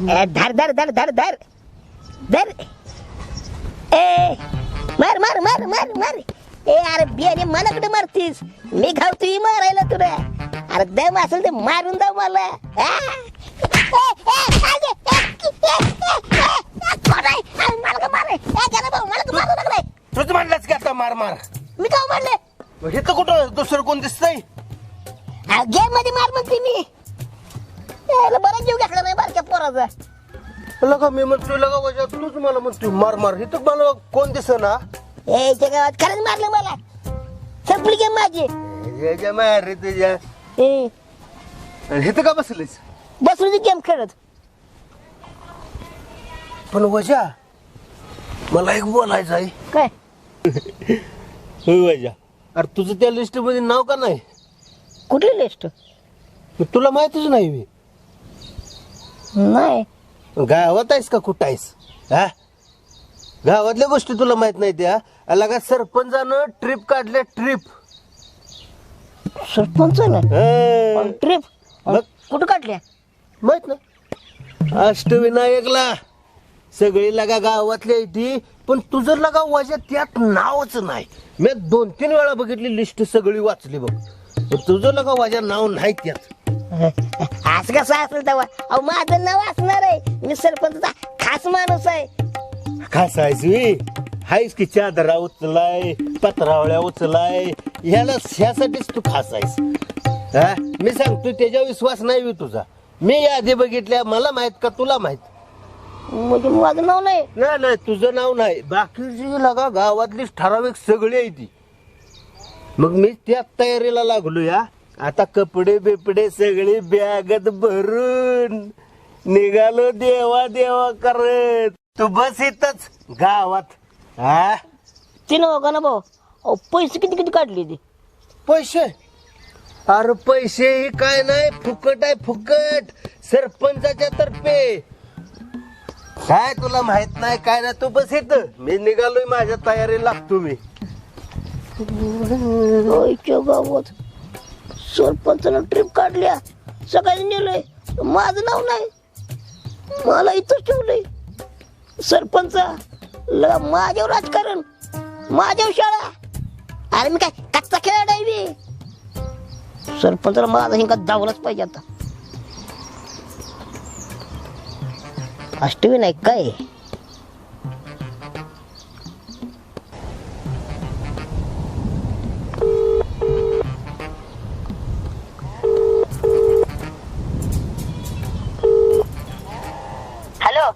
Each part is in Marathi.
धर धर धर धर धर धर ए मार मार मार मार मार ए अरे बियाने मला कुठे मारतीस मी घावतोय मारायला तुला अरे दम असेल ते मारून जाऊ मला तूच म्हणलास की आता मार मार मी का मारले हे तर कुठं दुसरं कोण दिसतंय गेम मध्ये मार म्हणते मी बरं जीव घेतला नाही बारक्या पोराचा लगा मी म्हणतोय लगा वजा तूच मला म्हणतोय मार मार हे तर मला कोण दिसना ए त्या गावात खरंच मारलं मला संपली गेम माझी मार रे तुझ्या हे तर का बसलीस बसून गेम खेळत पण वजा मला एक बोलायचं आहे काय होय वजा अरे तुझं त्या लिस्ट मध्ये नाव का नाही कुठली लिस्ट तुला माहितीच नाही मी नाही गावात आहेस का कुठं आहेस हा गावातल्या गोष्टी तुला माहित नाही त्या लगा सरपंचानं ट्रिप काढल्या ट्रिप सरपंच ना ट्रिप कुठं काढल्या माहित ना अष्टविनायकला सगळी लगा गावातल्या ती पण तुझं लगा वजा त्यात नावच नाही मी 2-3 वेळा बघितली लिस्ट सगळी वाचली बघ तुझं लगा वजा नाव नाही त्यात असं कसं असेल तेव्हा अहो माझं नाव असणार आहे मी सरपंचचा खास माणूस आहे खास आहेस हायस की चादरा उचलाय पत्रावळ्या उचलाय ह्यासाठीच तू खास आहेस हा मी सांगतो त्याच्यावर विश्वास नाही तुझा मी यादी बघितल्या मला माहित का तुला माहित म्हणजे माझं नाव नाही नाही तुझं नाव नाही बाकीची लगा गावातली ठराविक सगळी आहे ती मग मी त्यात तयारीला लागलो या आता कपडे बिपडे सगळे बॅगत भरून निघालो देवा देवा करत तू बस येतच गावात हा तिनं बघा ना भाऊ अहो पैसे किती किती काढले ते पैसे अरे पैसे ही काय नाही फुकट आहे फुकट सरपंचाच्या तर्फे काय तुला माहित नाही काय नाही तू बस येत मी निघालोय माझ्या तयारी लागतो मी गावात सरपंचानं ट्रिप काढल्या सगळ्यांनी नेलंय माझं नाव नाही मला इथंच ठेवलंय सरपंच माझ्यावर राजकारण माझ्यावर शाळा अरे मी काय कच्चा खेळ नाही मी सरपंचाला माझा हिंका जावलंच पाहिजे आता अष्टविनायक काय हॅलो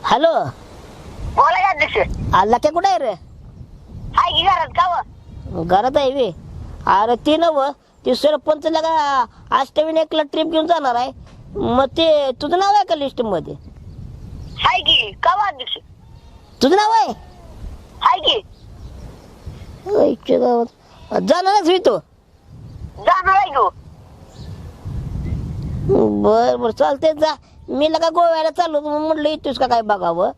हॅलो बोला का अध्यक्ष आला काय कुठे आहे रे हाय की घरात का घरात आहे वे अरे ते नव ते सरपंच लगा अष्टविनायकला ट्रिप घेऊन जाणार आहे मग ते तुझं नाव आहे का लिस्ट मध्ये हाय की का अध्यक्ष तुझं नाव आहे हाय की आईच्या गावात जाणारच मी तो जाणार आहे गो बर बर चालते जा मी लगा गोव्याला चाललो म्हटलं येतोस का काय बघावं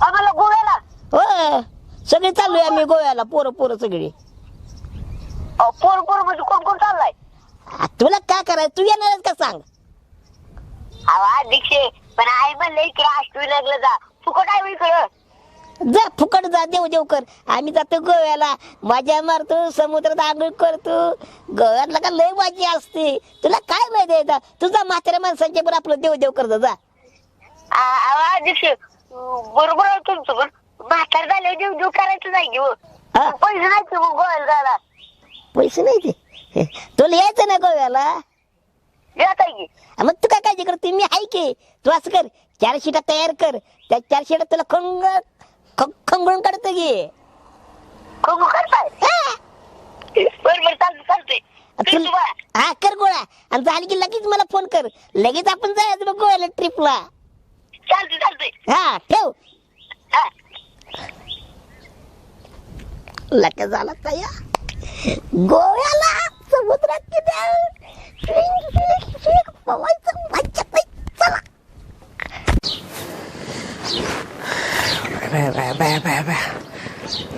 आम्हाला गोव्याला होय सगळे चाललोय आम्ही गोव्याला पोरं सगळी पोर म्हणजे कोण कोण चाललाय तुला काय करायचं तू येणारच का सांग अहो अध्यक्ष पण आई म्हणलं इकडे अष्टविनायकला जा फुकट आहे इकडं जा फुकट जा देव देव कर आम्ही जातो गोव्याला मजा मारतो समुद्रात आंघोळ करतो गोव्यातला का लय मजा असते तुला काय माहिती आहे तुझा म्हाताऱ्या माणसांच्या पण आपलं देव देव करत जा अहो अध्यक्ष बरोबर आहे तुमचं पण म्हातार झाल्यावर देव देव करायचं नाही घेऊ पैसे नाही मग गोव्याला जायला पैसे नाही ते तुला यायचं ना गोव्याला येत आहे की मग तू काय काळजी करते मी आहे की तू असं कर 4 शीटा तयार कर त्या 4 शीटा तुला खंगळून काढतो की खंगू करताय बरोबर चालतंय हा कर गोळा आणि झाली की लगेच मला फोन कर लगेच आपण जायचं बघ गोव्याला ट्रिपला चालतंय हा ठेव लका झाला तया गोव्याला समुद्रात पवायचं मज्जा चला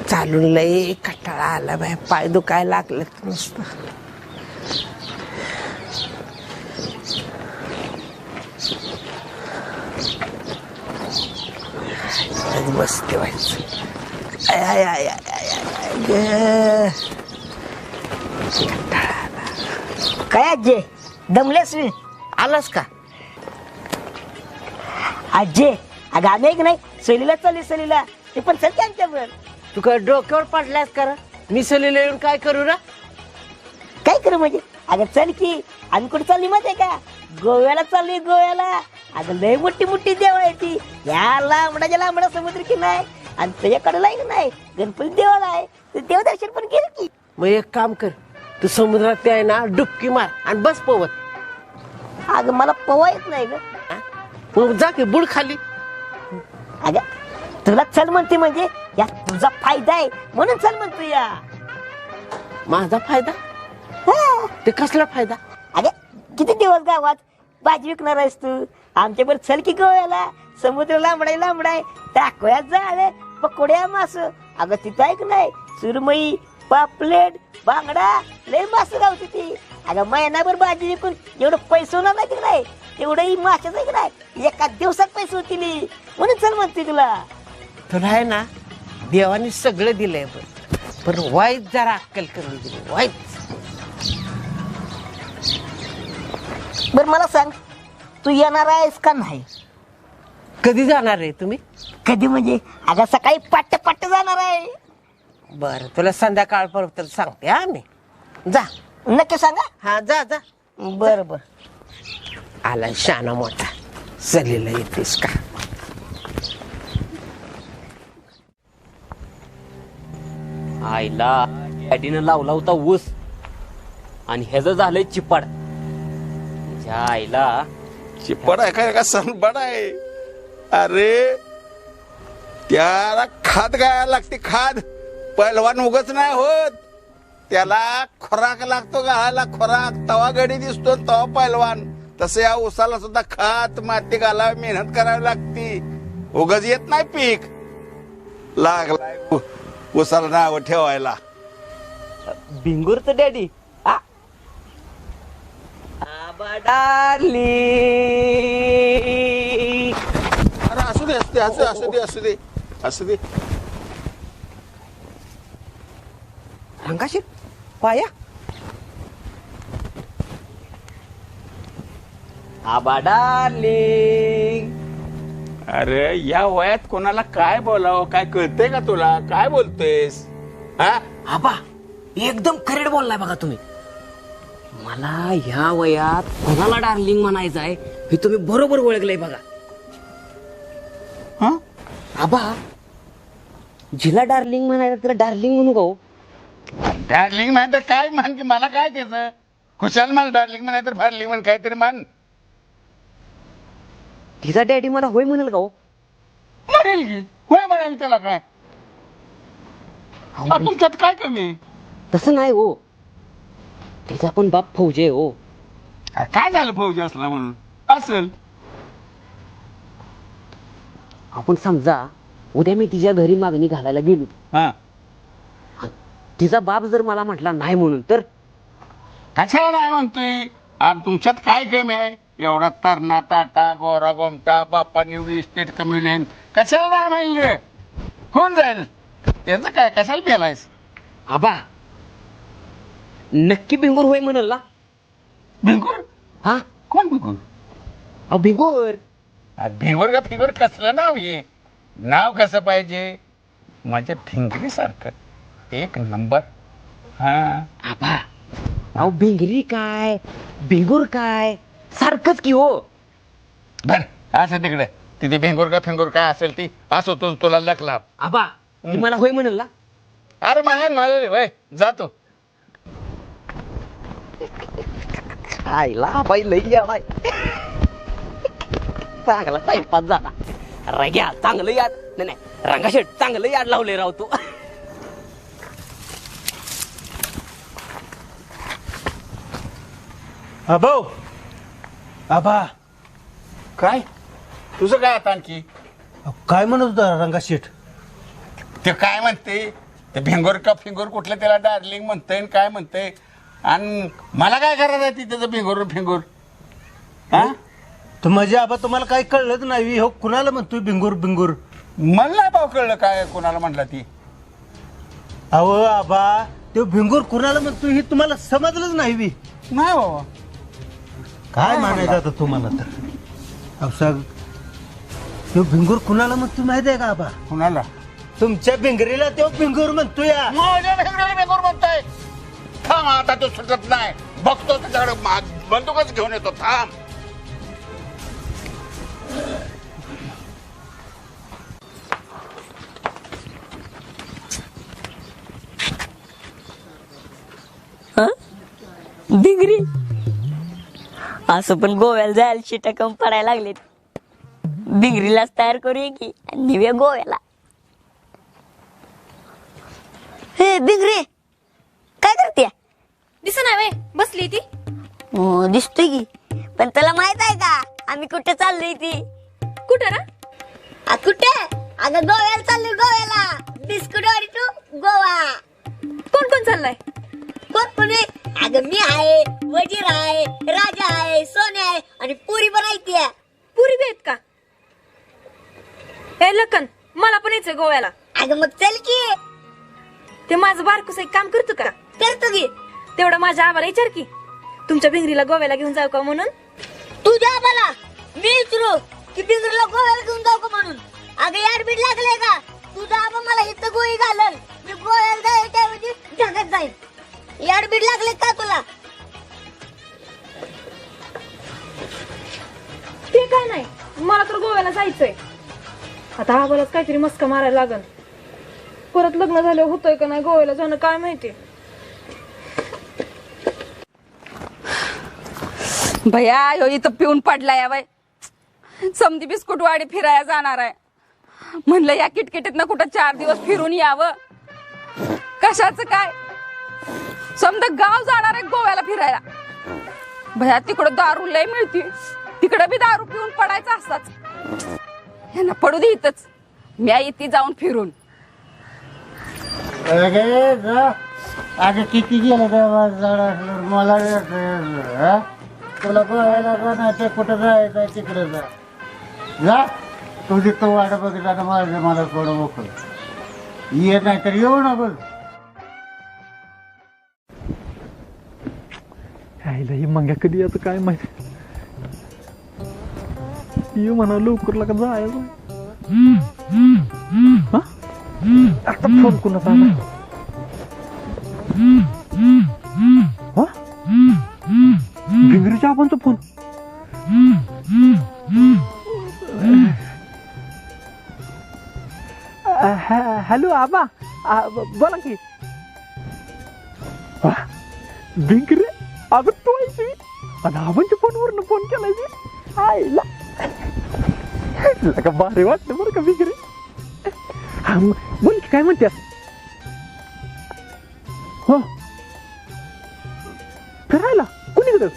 चालून लय कंटाळा आला बाय पाय दुखायला लागले नुसतं आज मस्त व्हायचं. I, I, I, I, I, I, ग. काय आजे दमलेस मी आलास का? आजे अगं आम्ही एक नाही सलीला चालली सलीला ते पण चल त्यांच्यावर. तू काय डोक्यावर पडलास का? मी सलीला येऊन काय करू रा? काय करू म्हणजे अगं चल की. आम्ही कुठे चालली माहितीये का? गोव्याला चालली गोव्याला. अगं लय मोठी मोठी देवळ आहे ती. या लांबडाच्या लांबडा समुद्र किनारा आणि त्याच्याकडे लाईक नाही गणपती देवाला आहे. ते देवदर्शन पण केलं की. मग एक काम कर, तू समुद्रात ते आहे ना डुबकी मार आणि बस पोवत. अगं मला पोवा येत नाही ग. मग जा की बुड खाली. अगं तुला चल म्हणते म्हणजे या तुझा फायदा आहे म्हणून चल म्हणतो या. माझा फायदा? हा. ते कसला फायदा? अगं किती दिवस गावात भाजी विकणार आहेस तू? आमच्या चल की गोव्याला. समुद्र लांबडाय लांबडाय टाकूया जाळे पकोड्या मास. अगं तिथं ऐक नाही सुरमई पापलेट बांगडा लय मास गावती ती. अगं महिनाभर भाजी विकून एवढं पैसे होणार नाही की नाही तेवढंही माशाच आहे की नाही एका दिवसात पैसे होतील म्हणून चल म्हणते तुला. तुला आहे ना देवाने सगळं दिलंय पण वाईट जरा अक्कल करून दिली वाईट. बर मला सांग तू येणार आहेस का नाही? कधी जाणार आहे तुम्ही? कधी म्हणजे अगं सकाळी पाट्ट पाट्ट जाणार आहे. बरं तुला संध्याकाळपर्यंत सांगते हा मी. जा. नक्की सांगा. हा जा जा. बर बर. आला शाना मोठा. सलीला येतेस का? आईला डॅडीनं लावला होता ऊस आणि ह्याच झालंय चिपाड. ज्या आईला चिपड आहे का सनबड आहे? अरे त्याला खाद गायला लागते खाद. पहिलवान उगच नाही होत. त्याला खोराक लागतो घालायला खोराक. तवा गडी दिसतो तवा पहिलवान. तसं या ऊसाला सुद्धा खात माती घालावी मेहनत करावी लागती. उगच येत नाही पीक. लागलाय ऊसाला नाव ठेवायला. भिंगूरचं डॅडी अरे असू दे असू दे असू दे असू दे असू दे. रंगाशी पाया आबा डार्लिंग. अरे या वयात कोणाला काय बोलावं काय कळतंय का तुला? काय बोलतोयस? हा आबा एकदम करेक्ट बोललाय बघा तुम्ही. मला ह्या वयात कोणाला डार्लिंग म्हणायचं आहे हे तुम्ही बरोबर ओळखलंय बघा. हा? आबा जिला डार्लिंग म्हणायचं तिला डार्लिंग म्हणू गो. डार्लिंग नाही तर काय म्हण की मला काय त्याचं? खुशाल मला डार्लिंग म्हणाय तर डार्लिंग म्हण काहीतरी म्हण. तिचा डॅडी मला होय म्हणेल का हो? म्हणेल की होय म्हणाल त्याला काय? तुमच्यात काय कमी? तसं नाही हो. तिचा पण बाप फौजी आहे हो. काय झालं फौजी असला म्हणून? असेल. आपण समजा उद्या मी तिच्या घरी मागणी घालायला गेलो. हा तिचा बाप जर मला म्हटला नाही म्हणून तर कशाला नाही म्हणतोय? आणि तुमच्यात काय कमी आहे? एवढा तरणा टाटा गोरा गोमटा बाप्पानी एवढी इस्टेट कमी नाही. कशाला नाही माहिती? होऊन जाईल. त्याचं काय कशाला पेलायस? आबा नक्की भिंगूर होय म्हणल ना? भिंगूर? हा कोण भिंगूर? अहो भिंगूर. भिंगूर का फिंगूर कसलं नाव आहे? नाव कसं पाहिजे? माझ्या फिंगरी सारखं एक नंबर. हा आबा अहो भिंगरी काय भिंगूर काय सारखंच की हो. बर असं तिकडे तिथे भिंगूर का फिंगूर काय असेल ती असो तू तुला लकला. आबा ती मला होय म्हणल ना? अरे माझ्या वय जातो. आईला बाई लई यालाय. चांगला टाइमपास झाला. रग्या चांगलं याद नाही नाही रंगाशेट चांगलं याद लावले राव तू. अबो आबा काय तुझं काय आता आणखी? काय म्हणत होता रंगाशेठ? ते काय म्हणते ते भिंगोर का फिंगोर कुठलं त्याला डार्लिंग म्हणतंय आणि काय म्हणतंय आणि मला काय करायचं आहे त्याचं भिंगोर फिंगोर? हा तर म्हणजे आबा तुम्हाला काही कळलंच नाही हो कुणाला म्हणतोय भिंगूर भिंगूर? मला नाही भाऊ कळलं काय कोणाला म्हणला ती. अहो आबा तो भिंगूर कुणाला म्हणतो हे तुम्हाला समजलंच नाही बी. नाही बाबा. काय म्हणायचं आता तुम्हाला तर अहो सांग तो भिंगूर कुणाला म्हणतो माहिती आहे का आबा? कुणाला? तुमच्या भिंगरीला तो भिंगूर म्हणतो या. माझ्या भिंगरीला भिंगूर म्हणतोय. थांब आता तो सुटत नाही. बघतो त्याच्याकडे बंदूकच घेऊन येतो. थांब. भिंगरी असं पण गोव्याला जायला शिटा कम पडायला लागलेत. भिंगरीलाच तयार करूया की निव्या गोव्याला. हे भिंगरी काय करते? दिस ना वे बसली ती. हो दिसतोय की, पण तुला माहित आहे का आम्ही कुठे चाललोय ती? कुठं ना? कुठे? अगं गोव्याला चाललोय, गोव्याला. बिस्कुटवाडी टू गोवा. कोण कोण चाललाय? कोण पण आहे? अगं मी आहे, वजीर आहे, राजा आहे, सोन्या आहे आणि पुरी पण आहे ती. पुरी बी आहेत का? ए लखन मला पण यायचंय गोव्याला. अगं मग चल की. ते माझं बारकूस एक काम करतो का? करतो की. तेवढं माझ्या आबाला विचार की तुमच्या भिंगरीला गोव्याला घेऊन जाऊ का म्हणून. तुझ्या आम्हाला मी विचारू की भिंगरीला गोव्याला घेऊन जाऊ का म्हणून. अगं याडबीड लागलंय का? तुझा आबा मला इथं गोळी घालल. मी गोव्याला जायच्या ऐवजी ढगात जाईल. याडबीड लागले का तुला? ते काय नाही, मला तर गोव्याला जायचंय. आता आबालाच काहीतरी मस्का मारायला लागल. परत लग्न झालं होतंय का नाही गोव्याला जाणं काय माहिती. भैया ह्यो इथं पिऊन पडलाय बाई. समधी बिस्कुट वाडी फिरायला जाणार आहे म्हणलं या किटकिटीतनं कुठं 4 दिवस फिरून यावं. कशाचं काय समजा गाव जाणार आहे गोव्याला फिरायला. भैया तिकडं दारू लय मिळती, तिकडं बी दारू पिऊन पडायचं असताच. यांना पडू दे इथंच, मी इथे जाऊन फिरून. अगं किती गेलं मला तुला गोव्याला जाणार कुठं जायचं तिकडे जा. तुझी तो वाट बघितला तर मला थोडं मोकळ ये नाही तर येऊ ना बघ. आईला ही मंग्या कधी याचं काय माहिती. ये म्हणा लवकर लागा जायचं. आता फोन कुणाचा आला? भिंगरीच्या आबांचा फोन. हॅलो आबा, बोला की. भिंगरे अगं तू ऐकली आणि आबांच्या फोनवरनं फोन केलाय. आईला का भारी वाटलं बरं का भिंगरे. हा बोल की काय म्हणते. हो फिरायला कुणीकडं?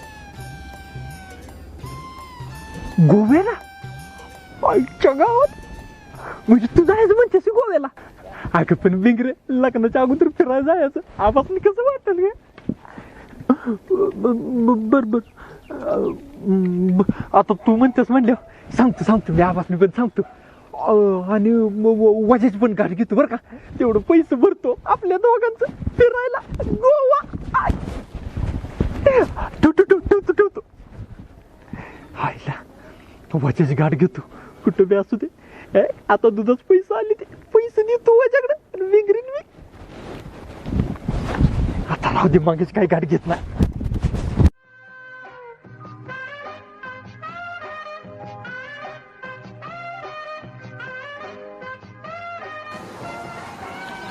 गोव्याला? आईच्या गावात? म्हणजे तू जायचं म्हणतेस गोव्याला? अगं पण भिंगरे लग्नाच्या अगोदर फिरायला जायचं आबासनी कसं वाटतं गे? बर बर आता तू म्हणतेस म्हणल्यावर सांगतो मी आबासनी पण सांगतो. आणि वजाची पण गाडी घेतो बरं का. तेवढं पैसे भरतो आपल्या दोघांचं फिरायला गोवा. ठेवतो हायला वजाची गाडी घेतो कुठं बी असू दे. आता दुधाच पैसे आले ते पैसे देतो वजाकडे विंगरीन मी. आता राहू दे मागेच काही गाडी घेत नाही.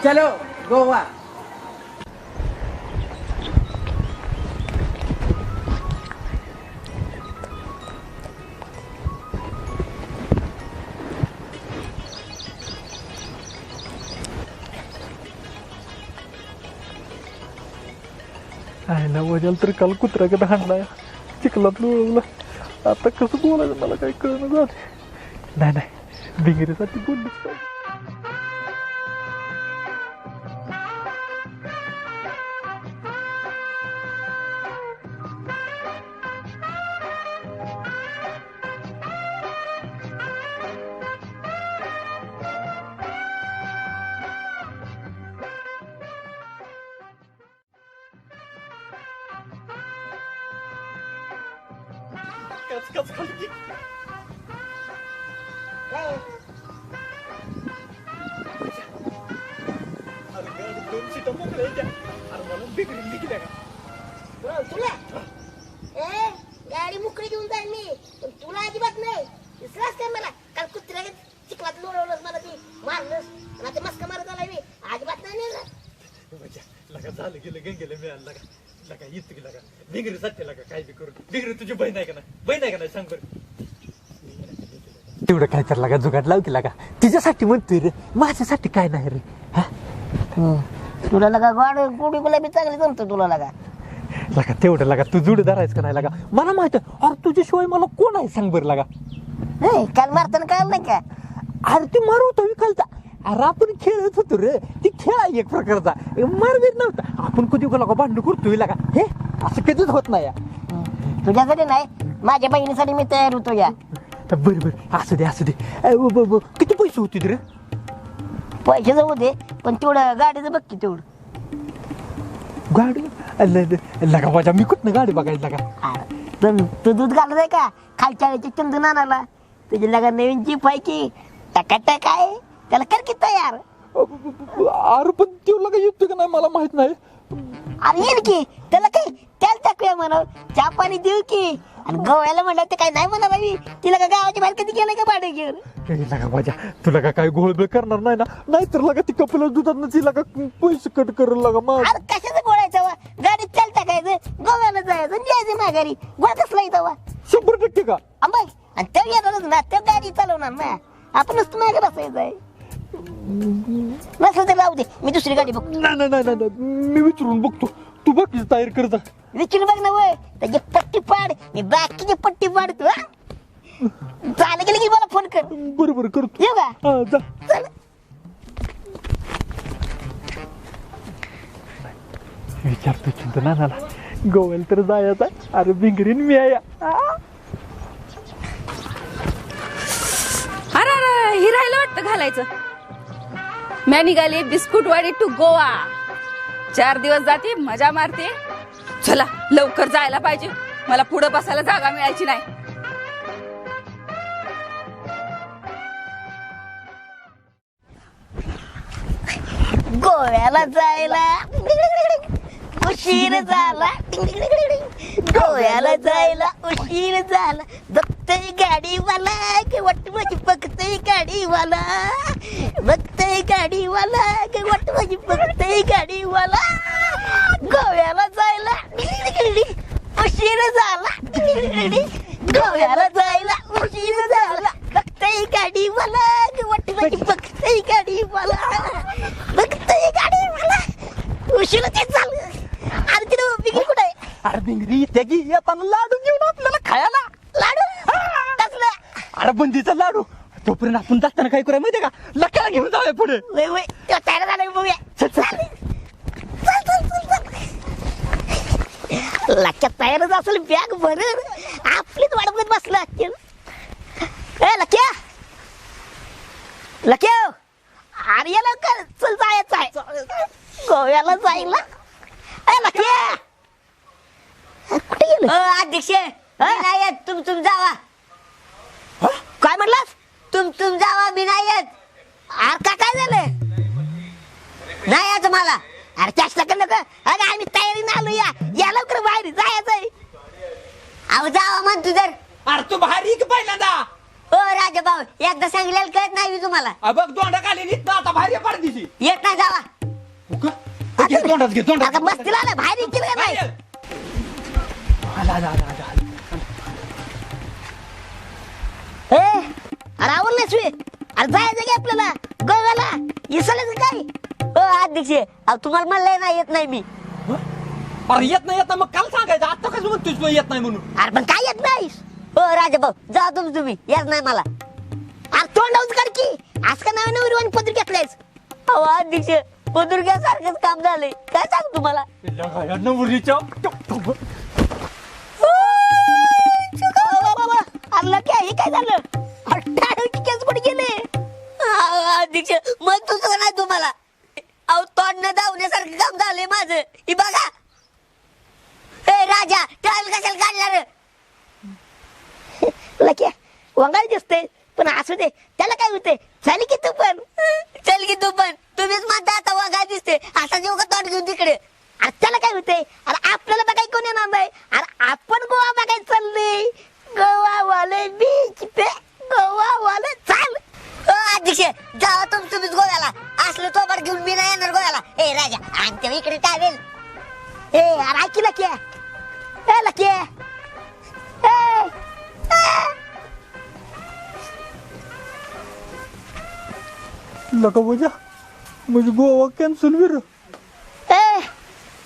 चलो गोवा. आयला वजाल तर काल कुत्र्याकडे हाणलाय चिखलात लोळवला. आता कसं बोलायचं मला काही कळणं जात नाही. भिंगरीसाठी बोललीच पाहिजे. तुला गाडी मोकळी घेऊन जाईल मी पण तुला अजिबात नाही विश्वास काय मला काल कुत्र्याने चिखलात लोळवलं मला ती मारलंस आणि आता मस्का मारत आलाय मी अजिबात नाही नेलं झालं गेलं गेलं मिळालं लगा येत की लगा बिगरी साठी लगा काय बी करून बिगरी तुझी बहीण आहे का नाही सांग बरं तेवढं काय तर लागा जुगाड लाव की लागा तिच्यासाठी म्हणतोय रे माझ्यासाठी काय नाही रे तुला लगा गाड गोडी गुलाबी चांगली जमतो तुला लगा लगा तेवढं लागा तू जुड धरायचं का नाही लागा मला माहित आहे अरे तुझ्याशिवाय मला कोण आहे सांग बरं लागा काल मारताना कळलं नाही का अरे ते मारू होतो विकलता अरे आपण खेळत होतो रे ती खेळ आहे एक प्रकारचा मारवीर नव्हता आपण कधी लागा भांडण करतोय लागा हे असं कधीच होत नाही तुझ्यासाठी नाही माझ्या बहिणीसाठी मी तयार होतो या बरं असू दे किती पैसे होते रे पैसे जाऊ दे पण तेवढं गाडीचं बघ की तेवढं गाडी लगा माझ्या मी कुठनं गाडी बघायची लागा तू दूध घालत आहे का खालच्या वेळेचे चंदन आणायला तुझी लगा नवीन जीप आहे की टकाटक आहे त्याला कर की तयार अरे पण तो लगा येतो का नाही मला माहित नाही अरे येईल की त्याला काय त्याला टाकूया म्हणा चहा पाणी देऊ की आणि गोव्याला म्हणलं ते काय नाही म्हणा बाई तिला का गावाच्या बाहेर कधी गेलं का भाडे घेऊन लगा माझ्या तुला का काय गोळबेळ करणार नाही ना नाहीतर लगा ती कपला दुधात तिला का पैसे कट करल लगा मग अरे कशाचं गोळायचं गाडीत तेल टाकायचं गोव्याला जायचं जायचं माघारी गोळा कसला येतं 100% का अंबाई आणि ते येणारच ना ते गाडी चालवणार ना आपणच तू मागे बसायचं आहे नसलं तर राहू दे मी दुसरी गाडी बघतो नाही मी विचारून बघतो तू बाकी तयार कर जा विचारू बघ ना वय त्याची पट्टी पाड मी बाकीची पट्टी पाडतो चाल गेली की मला फोन कर बरोबर करतो येऊ का जा चल विचारतो चिंता नानाला गोव्याला तर जायचा अरे बिंगरीन मी आहे अरे ही राहिलं वाटतं घालायचं मी निघाली बिस्कुटवाडी टू गोवा 4 दिवस जाते मजा मारते चला लवकर जायला पाहिजे मला पुढे बसायला जागा मिळायची नाही गोव्याला जायला उशीर झाला गोव्याला जायला उशीर झाला बघतय गाडीवाला की वाट माझी बघतय गाडीवाला बघतय गाडीवाला की वाट माझी बघतय गाडीवाला गोव्याला जायला उशीर झाला गोव्याला जायला उशीर झाला बघतय गाडीवाला की वाट माझी बघतय गाडीवाला बघतय गाडीवाला उशीर ते झालं अरे तिला बिगी कुठे आहे अरे बिंगरी त्या की येताना लाडू घेऊन आपल्याला खायला लाडू कसला अरे बुंदीचा लाडू तोपर्यंत आपण जाताना काय करूया माहितीये का लक्याला घेऊन जाऊया पुढे वय वय तो तयार झाला बघूया चल लक्ष्यात तयारच असेल बॅग भरून आपलीच वाट बघत बसला ए लक्ष्या लक्ष्या अरे या लवकर चल जायचं आहे गोव्याला जायला ए लक्ष्या कुठे गेलं अध्यक्ष नाही येत तुम जावा काय म्हणलास तुम जावा मी नाही येत अरे काय झालं नाही यायचं मला अरे चेष्टा कर नका अरे आम्ही तयारीने आलो या लवकर बाहेर जायचंय अहो जावा म्हण तू जर अरे तू भारी की पहिल्यांदा ओ राजा भाऊ एकदा सांगितलेलं कळत नाही मी तुम्हाला बघ दोंडा खाली निघतो आता भारी पडतीची येत नाही जावा तोंडात मस्तीला आलं बाहेर केलं का नाही अरे आवडलेस वे अरे जायचं की आपल्याला गोव्याला इसलाच काय ओ अध्यक्ष अहो तुम्हाला म्हणलंय नाही येत नाही मी अरे येत नाही मग काल सांगायचं आता कसं म्हणतोय तू येत नाही म्हणून अरे पण काय येत नाहीस ओ राजा भाऊ जा तुम्ही येत नाही मला अरे तोंडावच काढ की आज का नवीन नवीन पत्र घेतलायस अहो अध्यक्ष पदुर्ग्यासारखंच काम झालंय काय सांग तुम्हाला अरे काय हे काय झालं टाळूची केस कुठे गेले अध्यक्ष मग दुसरं नाही तुम्हाला अहो तोंड धावण्यासारखं काम झालंय माझं ही बघा ए राजा टाळ कशाला काढला रे लक्या वंगाळ दिसते पण असू दे त्याला काय होते झाली की तू पण चल की तू पण तुम्हीच म्हणता आता वाघा दिसते असा जेव्हा तोंड घेऊन तिकडे अरे त्याला काय होते अरे आपल्याला बघाय कोण येणार नाही अरे आपण गोवा बघायला चाललोय गोवा वाले बीच पे गोवा वाले चाल अध्यक्ष जावा तुम्हीच गोव्याला असलं तोबड घेऊन मी नाही येणार गोव्याला ए राजा आमच्या इकडे टावेल ए अरे ऐकी लक्या ए लक्या लका बोजा म्हणजे गोवा कॅन्सल विर ए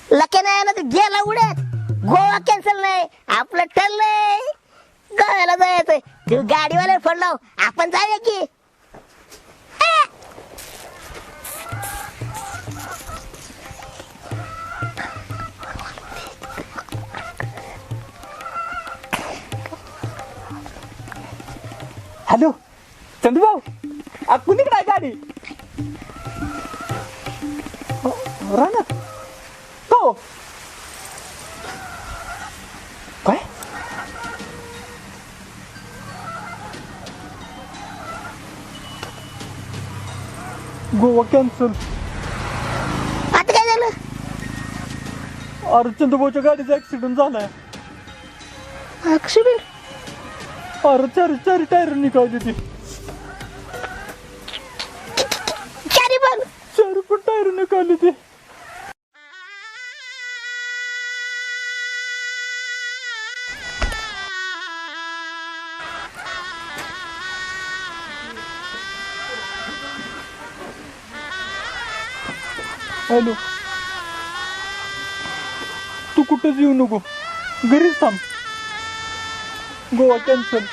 लक्या नाही ना तू गेला उड्यात गोवा कॅन्सल नाही आपलं ठरलंय गोव्याला जायचंय तू गाडीवाल्याला फोन लाव आपण जाऊया की हॅलो चंदूभाऊ कुणीकडे आहे गाडी राहणार हो काय गोवा कॅन्सल आता काय झालं अरे चंदूभाऊच्या गाडीचा ऍक्सिडेंट झालाय ऍक्सिडेंट अरे चारी टायर निकाल ती चारी पण टायर निकाली ती हॅलो तू कुठंच येऊ नको घरीच थांब गोवा कॅन्सल